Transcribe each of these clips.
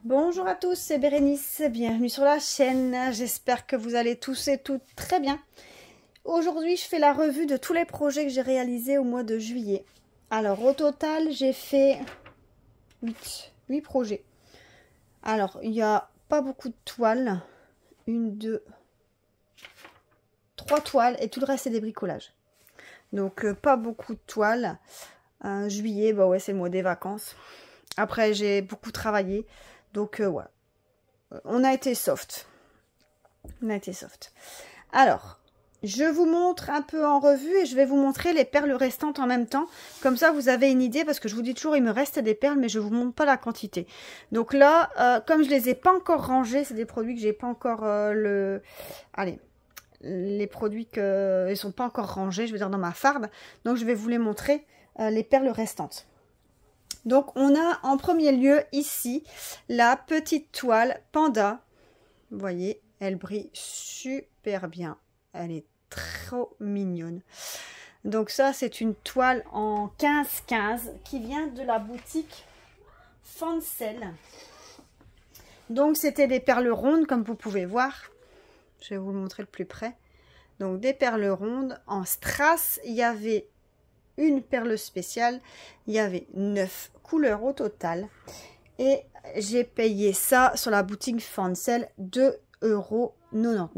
Bonjour à tous, c'est Bérénice, bienvenue sur la chaîne, j'espère que vous allez tous et toutes très bien. Aujourd'hui je fais la revue de tous les projets que j'ai réalisés au mois de juillet. Alors au total j'ai fait 8 projets. Alors il n'y a pas beaucoup de toiles, 1, 2, 3 toiles et tout le reste c'est des bricolages. Donc pas beaucoup de toiles. Juillet, bah ouais c'est le mois des vacances. Après j'ai beaucoup travaillé. Donc, ouais, on a été soft. Alors, je vous montre un peu en revue et je vais vous montrer les perles restantes en même temps. Comme ça, vous avez une idée parce que je vous dis toujours, il me reste des perles, mais je ne vous montre pas la quantité. Donc là, comme je ne les ai pas encore rangés, c'est des produits que j'ai pas encore les produits que ils sont pas encore rangés, je veux dire dans ma farde. Donc, je vais vous les montrer, les perles restantes. Donc, on a en premier lieu ici la petite toile Panda. Vous voyez, elle brille super bien. Elle est trop mignonne. Donc ça, c'est une toile en 15-15 qui vient de la boutique Fancel. Donc, c'était des perles rondes, comme vous pouvez voir. Je vais vous le montrer de plus près. Donc, des perles rondes en strass. Il y avait une perle spéciale, il y avait 9 couleurs au total et j'ai payé ça sur la boutique Fancel 2,99 €.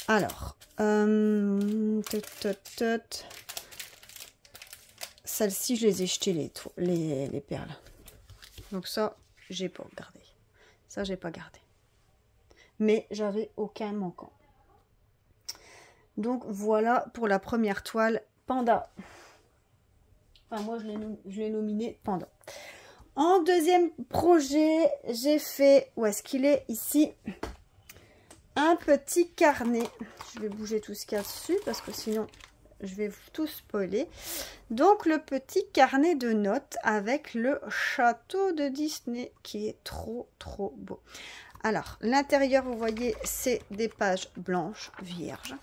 Alors celle-ci je les ai jetées les perles, donc ça j'ai pas gardé, mais j'avais aucun manquant. Donc voilà pour la première toile Panda. Enfin, moi, je l'ai nominé Panda. En deuxième projet, j'ai fait... Où est-ce qu'il est? Ici. Un petit carnet. Je vais bouger tout ce qu'il y a dessus parce que sinon, je vais tout spoiler. Donc, le petit carnet de notes avec le château de Disney qui est trop, trop beau. Alors, l'intérieur, vous voyez, c'est des pages blanches, vierges.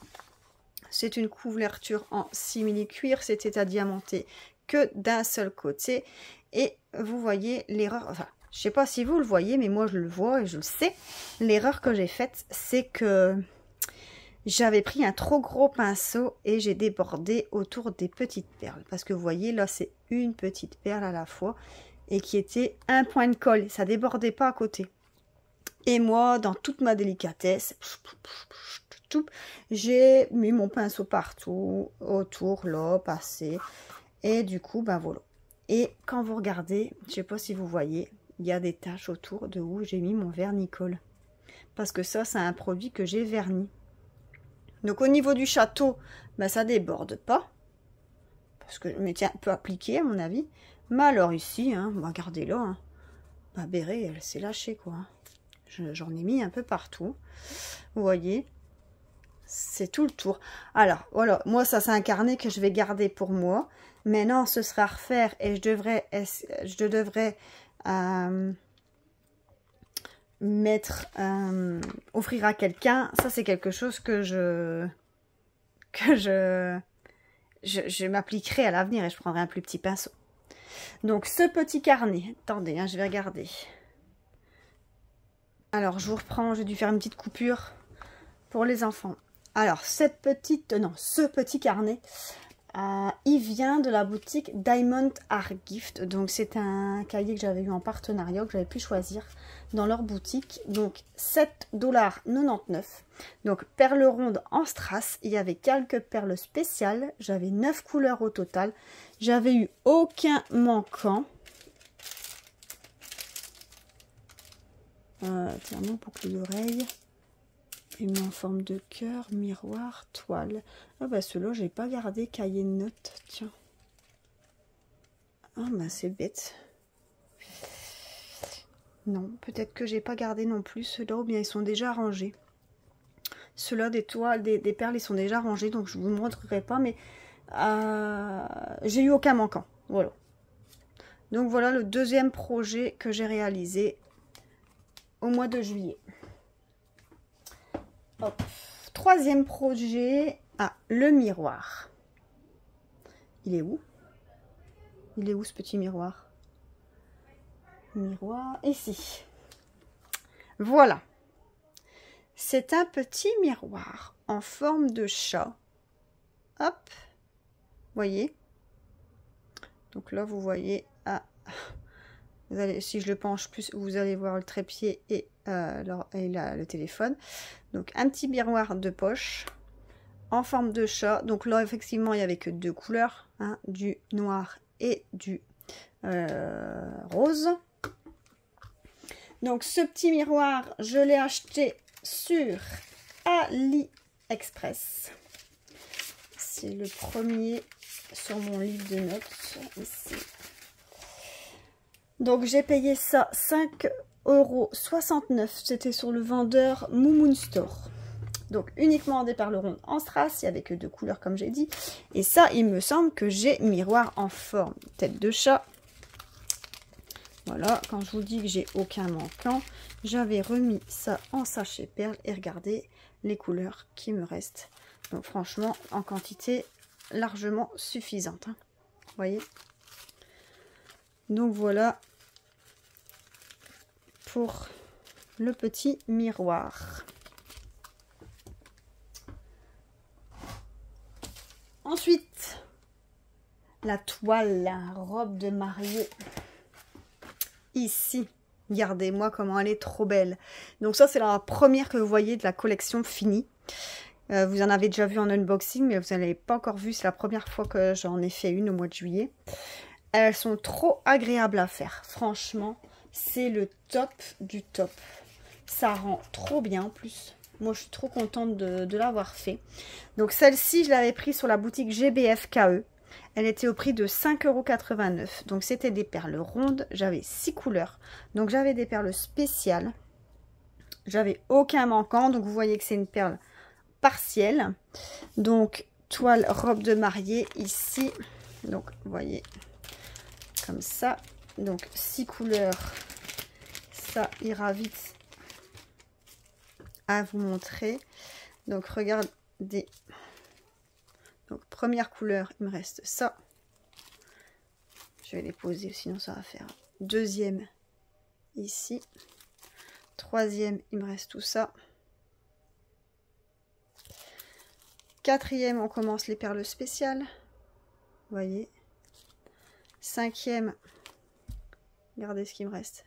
C'est une couverture en simili cuir, c'était à diamanter que d'un seul côté. Et vous voyez l'erreur, enfin, je sais pas si vous le voyez, mais moi je le vois et je le sais. L'erreur que j'ai faite, c'est que j'avais pris un trop gros pinceau et j'ai débordé autour des petites perles. Parce que vous voyez, là c'est une petite perle à la fois et qui était un point de colle. Ça débordait pas à côté. Et moi, dans toute ma délicatesse, j'ai mis mon pinceau partout, autour, là, passé. Et du coup, ben voilà. Et quand vous regardez, je sais pas si vous voyez, il y a des taches autour de où j'ai mis mon vernicole. Parce que ça, c'est un produit que j'ai verni. Donc au niveau du château, ben, ça déborde pas. Parce que je m'étais un peu appliqué à mon avis. Mais alors ici, hein, regardez-là, hein, ma béret, elle s'est lâchée, quoi. J'en ai mis un peu partout. Vous voyez, c'est tout le tour. Alors, voilà, moi, ça, c'est un carnet que je vais garder pour moi. Maintenant, ce sera à refaire et je devrais offrir à quelqu'un. Ça, c'est quelque chose que je m'appliquerai à l'avenir et je prendrai un plus petit pinceau. Donc, ce petit carnet, attendez, hein, je vais regarder. Alors, je vous reprends, j'ai dû faire une petite coupure pour les enfants. Alors, ce petit carnet, il vient de la boutique Diamond Art Gift. Donc, c'est un cahier que j'avais eu en partenariat, que j'avais pu choisir dans leur boutique. Donc, 7,99 $. Donc, perles rondes en strass. Il y avait quelques perles spéciales. J'avais 9 couleurs au total. J'avais eu aucun manquant. Tiens, mon boucle d'oreille. Une en forme de cœur, miroir, toile. Ah bah ceux-là, j'ai pas gardé cahier de notes. Tiens. Ah bah c'est bête. Non, peut-être que j'ai pas gardé non plus ceux-là, ou bien ils sont déjà rangés. Ceux-là, des toiles, des perles, ils sont déjà rangés, donc je vous montrerai pas, mais j'ai eu aucun manquant. Voilà. Donc voilà le deuxième projet que j'ai réalisé au mois de juillet. Hop. Troisième projet, le miroir. Il est où? Il est où ce petit miroir? miroir ici. Voilà. C'est un petit miroir en forme de chat. Hop. Voyez. Donc là, vous voyez. Ah. Vous allez, si je le penche plus, vous allez voir le trépied et, le téléphone. Donc un petit miroir de poche en forme de chat. Donc là, effectivement, il n'y avait que deux couleurs, hein, du noir et du rose. Donc ce petit miroir, je l'ai acheté sur AliExpress. C'est le premier sur mon livre de notes ici. Donc j'ai payé ça 5,69 €. C'était sur le vendeur Moumoun Store. Donc uniquement des perles rondes en strass, il n'y avait que deux couleurs comme j'ai dit. Et ça, il me semble que j'ai miroir en forme tête de chat. Voilà, quand je vous dis que j'ai aucun manquant, j'avais remis ça en sachet perles et regardez les couleurs qui me restent. Donc franchement, en quantité largement suffisante. Hein. Vous voyez? Donc voilà pour le petit miroir. Ensuite, la toile, la robe de mariée. Ici, regardez-moi comment elle est trop belle. Donc ça, c'est la première que vous voyez de la collection finie. Vous en avez déjà vu en unboxing, mais vous n'avez pas encore vu. C'est la première fois que j'en ai fait une au mois de juillet. Elles sont trop agréables à faire. Franchement, c'est le top du top. Ça rend trop bien en plus. Moi, je suis trop contente de l'avoir fait. Donc celle-ci, je l'avais prise sur la boutique GBFKE. Elle était au prix de 5,89 €. Donc c'était des perles rondes. J'avais 6 couleurs. Donc j'avais des perles spéciales. J'avais aucun manquant. Donc vous voyez que c'est une perle partielle. Donc toile robe de mariée ici. Donc vous voyez comme ça. Donc 6 couleurs. Ça ira vite à vous montrer. Donc regardez. Donc première couleur, il me reste ça. Je vais les poser, sinon ça va faire. Deuxième, ici. Troisième, il me reste tout ça. Quatrième, on commence les perles spéciales. Vous voyez. Cinquième, regardez ce qu'il me reste.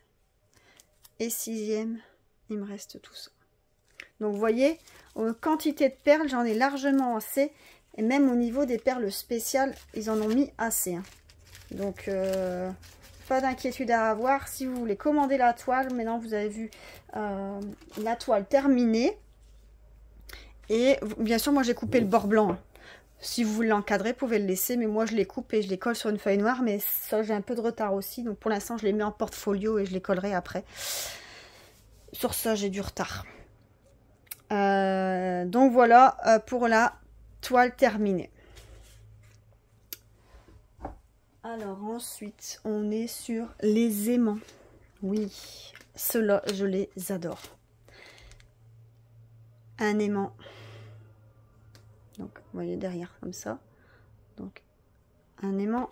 Et sixième, il me reste tout ça. Donc vous voyez, quantité de perles, j'en ai largement assez. Et même au niveau des perles spéciales, ils en ont mis assez. Hein. Donc, pas d'inquiétude à avoir. Si vous voulez commander la toile, maintenant vous avez vu la toile terminée. Et bien sûr, moi j'ai coupé le bord blanc. Hein. Si vous voulez l'encadrer, vous pouvez le laisser. Mais moi je les coupe et je les colle sur une feuille noire. Mais ça, j'ai un peu de retard aussi. Donc pour l'instant, je les mets en portfolio et je les collerai après. Sur ça, j'ai du retard. Donc voilà pour la toile terminée. Alors ensuite, on est sur les aimants. Oui, ceux-là, je les adore. Un aimant. Donc, vous voyez derrière, comme ça. Donc, un aimant.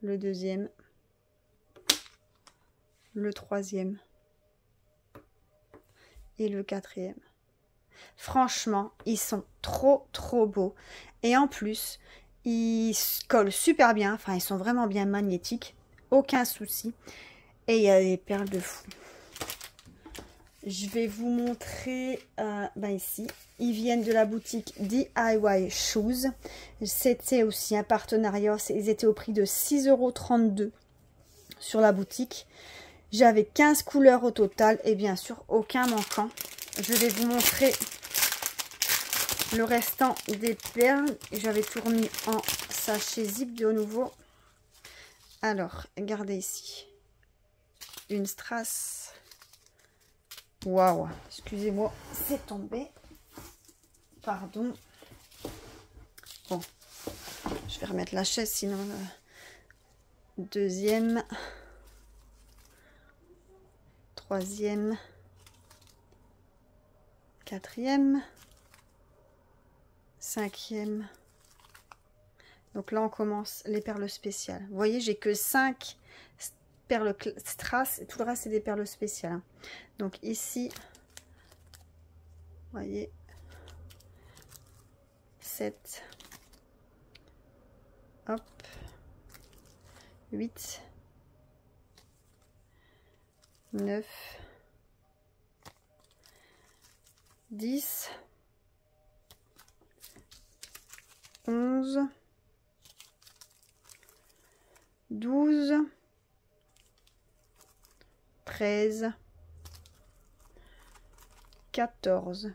Le deuxième. Le troisième. Et le quatrième. Franchement, ils sont trop beaux. Et en plus, ils collent super bien. Enfin, ils sont vraiment bien magnétiques. Aucun souci. Et il y a des perles de fou. Je vais vous montrer ici. Ils viennent de la boutique DIY Shoes. C'était aussi un partenariat. Ils étaient au prix de 6,32 € sur la boutique. J'avais 15 couleurs au total. Et bien sûr, aucun manquant. Je vais vous montrer le restant des perles. J'avais tout remis en sachet zip de nouveau. Alors, regardez ici. Une strass. Waouh, excusez-moi, c'est tombé. Pardon. Bon, je vais remettre la chaise, sinon... Deuxième. Troisième. Quatrième. Cinquième. Donc là, on commence les perles spéciales. Vous voyez, j'ai que 5 perles strass, et tout le reste c'est des perles spéciales. Hein. Donc ici, vous voyez, 7, hop, 8, 9, 10, 11, 12, 13, 14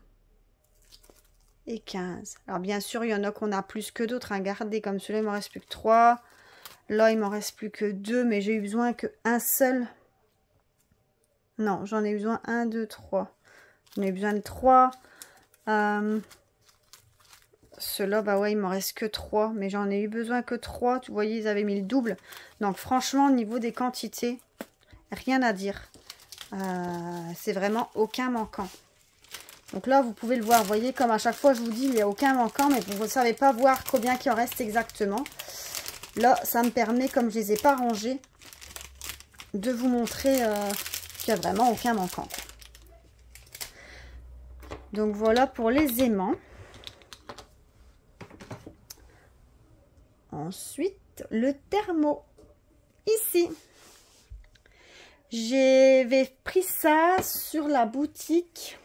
et 15. Alors bien sûr, il y en a qu'on a plus que d'autres. Hein. Regardez, comme celui-là, il m'en reste plus que 3. Là, il m'en reste plus que 2, mais j'ai eu besoin qu'un seul. Non, j'en ai eu besoin 1, 2, 3. J'en ai eu besoin de 3. Ceux-là, bah ouais, il m'en reste que 3. Mais j'en ai eu besoin que 3. Tu voyez, ils avaient mis le double. Donc franchement, au niveau des quantités, rien à dire. C'est vraiment aucun manquant. Donc là, vous pouvez le voir. Vous voyez, comme à chaque fois, je vous dis, il n'y a aucun manquant. Mais vous ne savez pas voir combien il en reste exactement. Là, ça me permet, comme je ne les ai pas rangés, de vous montrer qu'il n'y a vraiment aucun manquant. Donc voilà pour les aimants. Ensuite, le thermo. Ici. J'avais pris ça sur la boutique.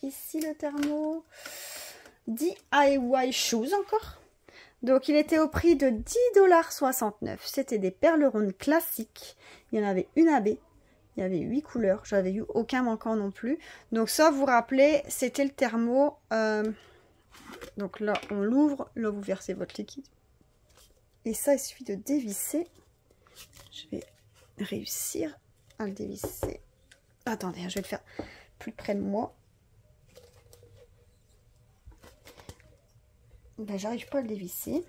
Ici le thermo. DIY Shoes encore. Donc il était au prix de 10,69 $. C'était des perles rondes classiques. Il y en avait une à baie. Il y avait 8 couleurs. J'avais eu aucun manquant non plus. Donc ça, vous vous rappelez, c'était le thermo. Donc là, on l'ouvre. Là, vous versez votre liquide. Et ça, il suffit de dévisser. Je vais réussir à le dévisser. Attendez, je vais le faire plus près de moi. Ben, j'arrive pas à le dévisser.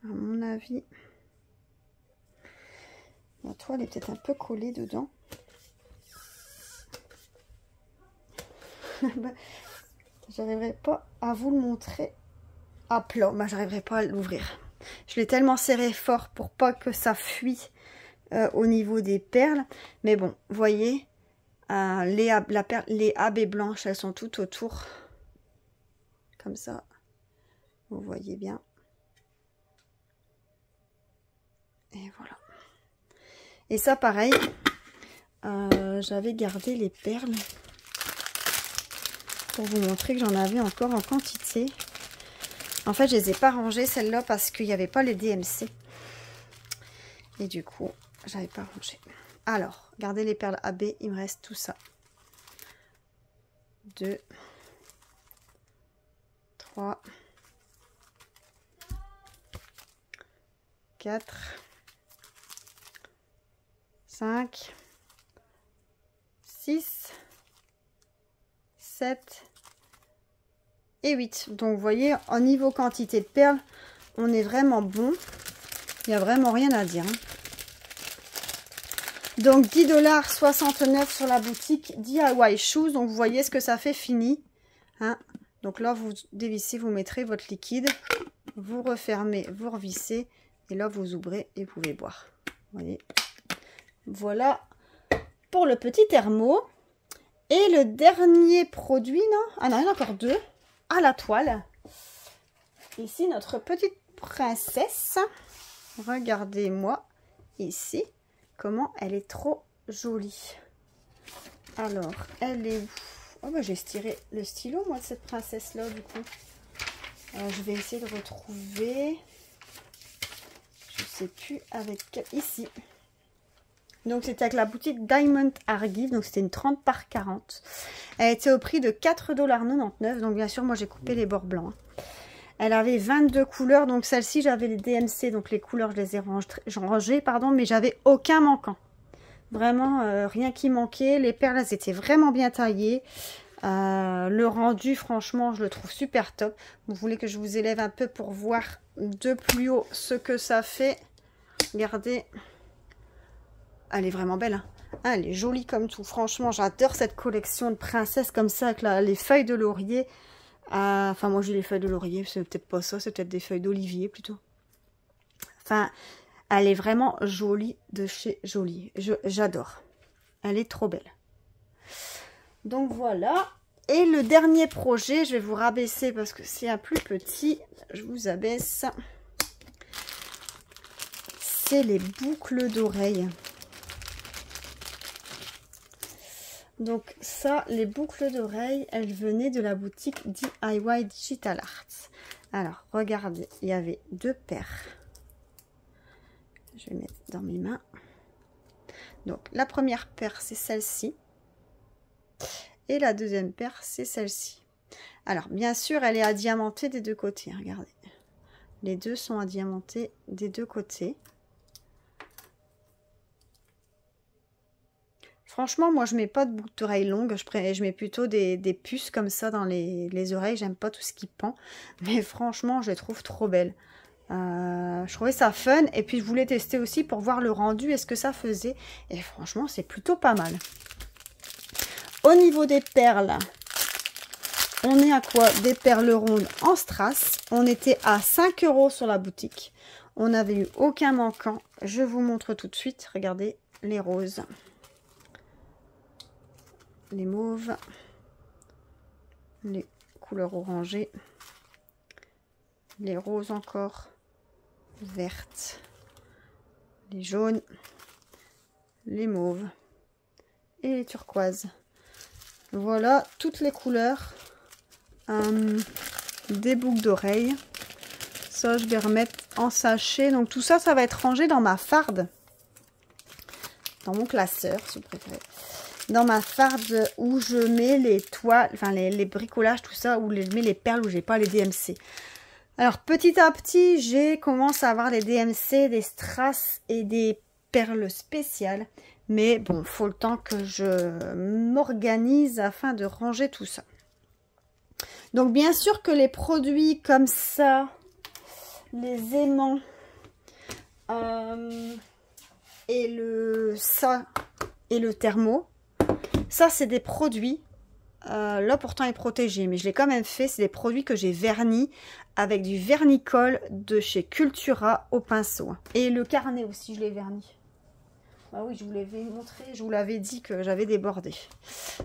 À mon avis, la toile est peut-être un peu collée dedans. Ben, j'arriverai pas à vous le montrer à plat. Ben, j'arriverai pas à l'ouvrir. Je l'ai tellement serré fort pour pas que ça fuit au niveau des perles. Mais bon, vous voyez, les abaies blanches, elles sont tout autour. Comme ça. Vous voyez bien. Et voilà. Et ça, pareil, j'avais gardé les perles pour vous montrer que j'en avais encore en quantité. En fait, je les ai pas rangées, celles-là, parce qu'il n'y avait pas les DMC. Et du coup, j'avais pas rangé. Alors, regardez les perles AB, il me reste tout ça. 2, 3, 4, 5, 6, 7 et 8. Donc, vous voyez, en niveau quantité de perles, on est vraiment bon. Il n'y a vraiment rien à dire. Hein. Donc, 10,69 $ sur la boutique DIY Shoes. Donc, vous voyez ce que ça fait fini. Hein. Donc là, vous dévissez, vous mettrez votre liquide. Vous refermez, vous revissez. Et là, vous ouvrez et vous pouvez boire. Vous voyez. Voilà pour le petit thermo. Et le dernier produit, non? Ah non, il y en a encore 2. À la toile. Ici, notre petite princesse. Regardez-moi ici. Comment elle est trop jolie. Alors, elle est où? Oh, bah, j'ai estiré le stylo, moi, de cette princesse-là, du coup. Je vais essayer de retrouver. Je sais plus avec quelle. Ici. Donc, c'était avec la boutique Diamond Argive. Donc, c'était une 30 par 40. Elle était au prix de 4,99 $. Donc, bien sûr, moi, j'ai coupé les bords blancs. Elle avait 22 couleurs. Donc, celle-ci, j'avais les DMC. Donc, les couleurs, je les ai rangées, pardon. Mais j'avais aucun manquant. Vraiment, rien qui manquait. Les perles, elles étaient vraiment bien taillées. Le rendu, franchement, je le trouve super top. Vous voulez que je vous élève un peu pour voir de plus haut ce que ça fait. Regardez. Elle est vraiment belle. Hein. Ah, elle est jolie comme tout. Franchement, j'adore cette collection de princesses comme ça, avec les feuilles de laurier. Enfin, moi, j'ai les feuilles de laurier. C'est peut-être pas ça, c'est peut-être des feuilles d'olivier, plutôt. Enfin, elle est vraiment jolie de chez Jolie. J'adore. Elle est trop belle. Donc, voilà. Et le dernier projet, je vais vous rabaisser parce que c'est un plus petit. Je vous abaisse. C'est les boucles d'oreilles. Donc ça, les boucles d'oreilles, elles venaient de la boutique DIY Digital Arts. Alors, regardez, il y avait 2 paires. Je vais mettre dans mes mains. Donc, la première paire, c'est celle-ci. Et la deuxième paire, c'est celle-ci. Alors, bien sûr, elle est adiamantée des 2 côtés. Regardez. Les deux sont adiamantés des 2 côtés. Franchement, moi, je mets pas de boucles d'oreilles longues. Je mets plutôt des puces comme ça dans les oreilles. J'aime pas tout ce qui pend. Mais franchement, je les trouve trop belles. Je trouvais ça fun. Et puis, je voulais tester aussi pour voir le rendu et ce que ça faisait. Et franchement, c'est plutôt pas mal. Au niveau des perles, on est à quoi? Des perles rondes en strass. On était à 5 € sur la boutique. On n'avait eu aucun manquant. Je vous montre tout de suite. Regardez les roses. Les mauves, les couleurs orangées, les roses encore, vertes, les jaunes, les mauves et les turquoises. Voilà toutes les couleurs des boucles d'oreilles. Ça, je vais remettre en sachet. Donc tout ça, ça va être rangé dans ma farde, dans mon classeur, si vous préférez. Dans ma farde où je mets les toiles, enfin les bricolages, tout ça, où je mets les perles, où j'ai pas les DMC. Alors petit à petit, j'ai commencé à avoir des DMC, des strass et des perles spéciales. Mais bon, faut le temps que je m'organise afin de ranger tout ça. Donc bien sûr que les produits comme ça, les aimants et le thermo, ça, c'est des produits, là pourtant il est protégé, mais je l'ai quand même fait. C'est des produits que j'ai vernis avec du vernicole de chez Cultura au pinceau. Et le carnet aussi, je l'ai verni. Bah oui, je vous l'avais montré, je vous l'avais dit que j'avais débordé.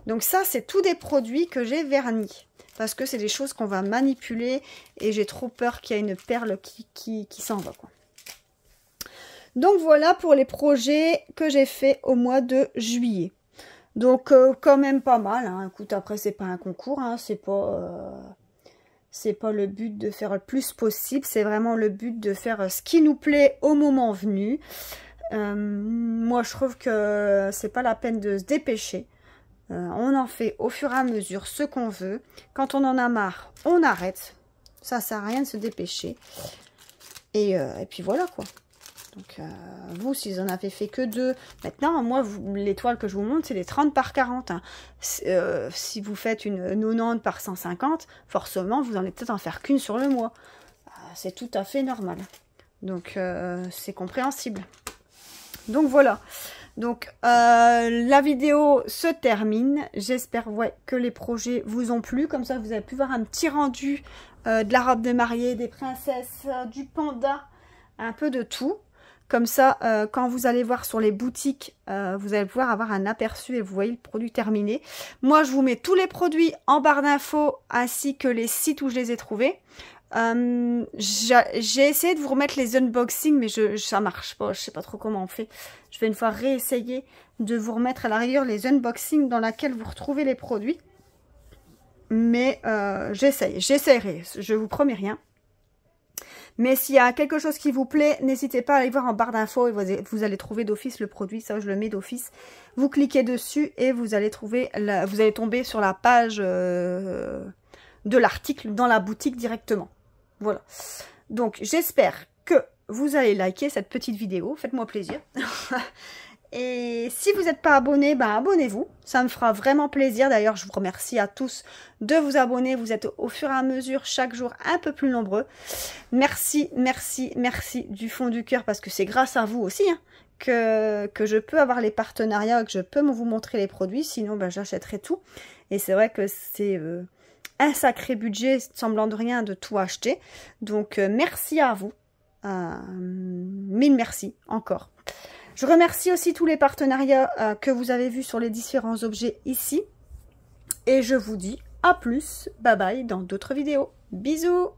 Donc ça, c'est tous des produits que j'ai vernis. Parce que c'est des choses qu'on va manipuler et j'ai trop peur qu'il y ait une perle qui s'en va, quoi. Donc voilà pour les projets que j'ai fait au mois de juillet. Donc quand même pas mal, hein. Écoute, après c'est pas un concours, hein. C'est pas le but de faire le plus possible, c'est vraiment le but de faire ce qui nous plaît au moment venu. Moi je trouve que c'est pas la peine de se dépêcher. On en fait au fur et à mesure ce qu'on veut. Quand on en a marre, on arrête. Ça sert à rien de se dépêcher. Et puis voilà quoi. Donc, vous, si vous en avez fait que 2, maintenant, moi, les toiles que je vous montre, c'est des 30 par 40. Hein. Si vous faites une 90 par 150, forcément, vous en allez peut-être en faire qu'une sur le mois. C'est tout à fait normal. Donc, c'est compréhensible. Donc, voilà. Donc, la vidéo se termine. J'espère que les projets vous ont plu. Comme ça, vous avez pu voir un petit rendu de la robe de mariée, des princesses, du panda, un peu de tout. Comme ça, quand vous allez voir sur les boutiques, vous allez pouvoir avoir un aperçu et vous voyez le produit terminé. Moi, je vous mets tous les produits en barre d'infos ainsi que les sites où je les ai trouvés. J'ai essayé de vous remettre les unboxings, mais ça marche pas. Je sais pas trop comment on fait. Je vais une fois réessayer de vous remettre à la rigueur les unboxings dans lesquels vous retrouvez les produits. Mais j'essaierai. Je vous promets rien. Mais s'il y a quelque chose qui vous plaît, n'hésitez pas à aller voir en barre d'infos et vous allez trouver d'office le produit. Ça, je le mets d'office. Vous cliquez dessus et vous allez tomber sur la page de l'article dans la boutique directement. Voilà. Donc, j'espère que vous allez liker cette petite vidéo. Faites-moi plaisir. Et si vous n'êtes pas abonné, ben abonnez-vous. Ça me fera vraiment plaisir. D'ailleurs, je vous remercie à tous de vous abonner. Vous êtes au fur et à mesure, chaque jour, un peu plus nombreux. Merci, merci, merci du fond du cœur, parce que c'est grâce à vous aussi hein, que je peux avoir les partenariats, que je peux vous montrer les produits, sinon ben, j'achèterai tout. Et c'est vrai que c'est un sacré budget, semblant de rien, de tout acheter. Donc merci à vous, mille merci encore. Je remercie aussi tous les partenariats que vous avez vus sur les différents objets ici. Et je vous dis à plus, bye bye dans d'autres vidéos. Bisous!